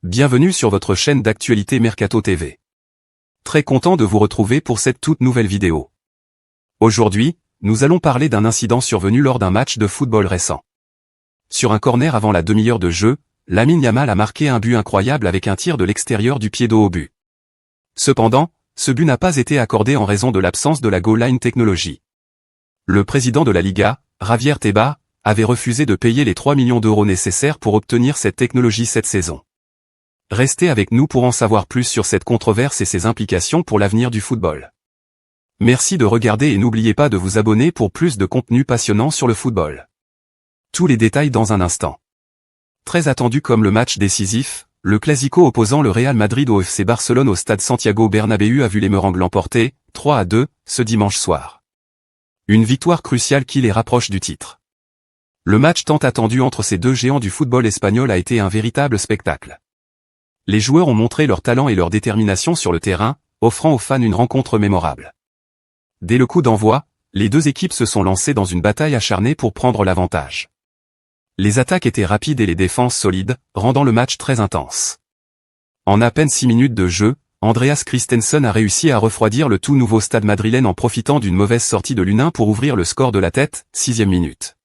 Bienvenue sur votre chaîne d'actualité Mercato TV. Très content de vous retrouver pour cette toute nouvelle vidéo. Aujourd'hui, nous allons parler d'un incident survenu lors d'un match de football récent. Sur un corner avant la demi-heure de jeu, Lamine Yamal a marqué un but incroyable avec un tir de l'extérieur du pied dos au but. Cependant, ce but n'a pas été accordé en raison de l'absence de la goal line technology. Le président de la Liga, Javier Tebas, avait refusé de payer les 3 millions d'euros nécessaires pour obtenir cette technologie cette saison. Restez avec nous pour en savoir plus sur cette controverse et ses implications pour l'avenir du football. Merci de regarder et n'oubliez pas de vous abonner pour plus de contenu passionnant sur le football. Tous les détails dans un instant. Très attendu comme le match décisif, le Clasico opposant le Real Madrid au FC Barcelone au stade Santiago Bernabéu a vu les Merengues l'emporter, 3-2, ce dimanche soir. Une victoire cruciale qui les rapproche du titre. Le match tant attendu entre ces deux géants du football espagnol a été un véritable spectacle. Les joueurs ont montré leur talent et leur détermination sur le terrain, offrant aux fans une rencontre mémorable. Dès le coup d'envoi, les deux équipes se sont lancées dans une bataille acharnée pour prendre l'avantage. Les attaques étaient rapides et les défenses solides, rendant le match très intense. En à peine 6 minutes de jeu, Andreas Christensen a réussi à refroidir le tout nouveau stade madrilène en profitant d'une mauvaise sortie de l'Unin pour ouvrir le score de la tête, 6e minute.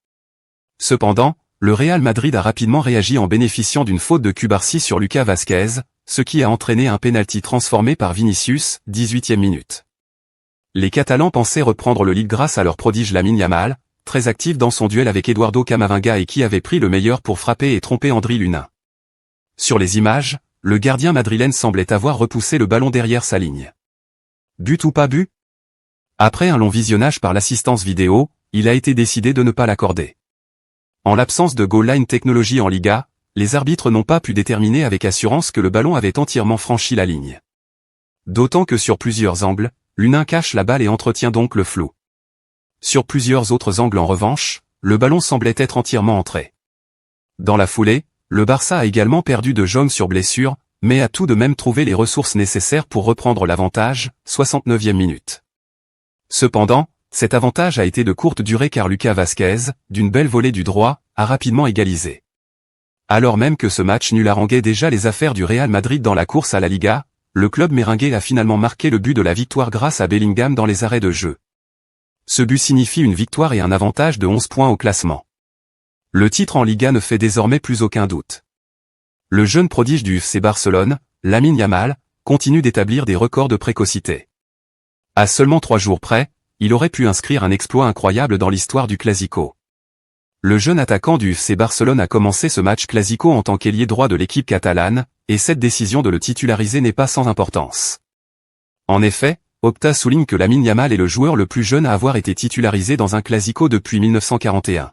Cependant, le Real Madrid a rapidement réagi en bénéficiant d'une faute de Cubarsí sur Lucas Vázquez, ce qui a entraîné un pénalty transformé par Vinicius, 18e minute. Les Catalans pensaient reprendre le lead grâce à leur prodige Lamine Yamal, très actif dans son duel avec Eduardo Camavinga et qui avait pris le meilleur pour frapper et tromper Andriy Lunin. Sur les images, le gardien madrilène semblait avoir repoussé le ballon derrière sa ligne. But ou pas but? Après un long visionnage par l'assistance vidéo, il a été décidé de ne pas l'accorder. En l'absence de goal line technology en Liga, les arbitres n'ont pas pu déterminer avec assurance que le ballon avait entièrement franchi la ligne. D'autant que sur plusieurs angles, Lunin cache la balle et entretient donc le flou. Sur plusieurs autres angles en revanche, le ballon semblait être entièrement entré. Dans la foulée, le Barça a également perdu de Jong sur blessure, mais a tout de même trouvé les ressources nécessaires pour reprendre l'avantage, 69e minute. Cependant, cet avantage a été de courte durée car Lucas Vázquez, d'une belle volée du droit, a rapidement égalisé. Alors même que ce match nul haranguait déjà les affaires du Real Madrid dans la course à la Liga, le club merengue a finalement marqué le but de la victoire grâce à Bellingham dans les arrêts de jeu. Ce but signifie une victoire et un avantage de 11 points au classement. Le titre en Liga ne fait désormais plus aucun doute. Le jeune prodige du FC Barcelone, Lamine Yamal, continue d'établir des records de précocité. À seulement 3 jours près, il aurait pu inscrire un exploit incroyable dans l'histoire du Clasico. Le jeune attaquant du FC Barcelone a commencé ce match Clasico en tant qu'ailier droit de l'équipe catalane, et cette décision de le titulariser n'est pas sans importance. En effet, Opta souligne que Lamine Yamal est le joueur le plus jeune à avoir été titularisé dans un Clasico depuis 1941.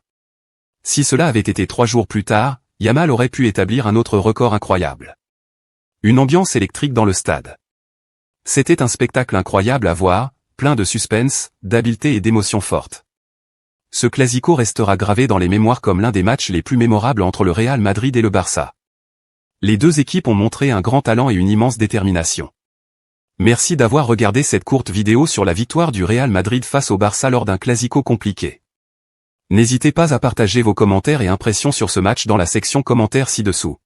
Si cela avait été 3 jours plus tard, Yamal aurait pu établir un autre record incroyable. Une ambiance électrique dans le stade. C'était un spectacle incroyable à voir, plein de suspense, d'habileté et d'émotions fortes. Ce Clasico restera gravé dans les mémoires comme l'un des matchs les plus mémorables entre le Real Madrid et le Barça. Les deux équipes ont montré un grand talent et une immense détermination. Merci d'avoir regardé cette courte vidéo sur la victoire du Real Madrid face au Barça lors d'un Clasico compliqué. N'hésitez pas à partager vos commentaires et impressions sur ce match dans la section commentaires ci-dessous.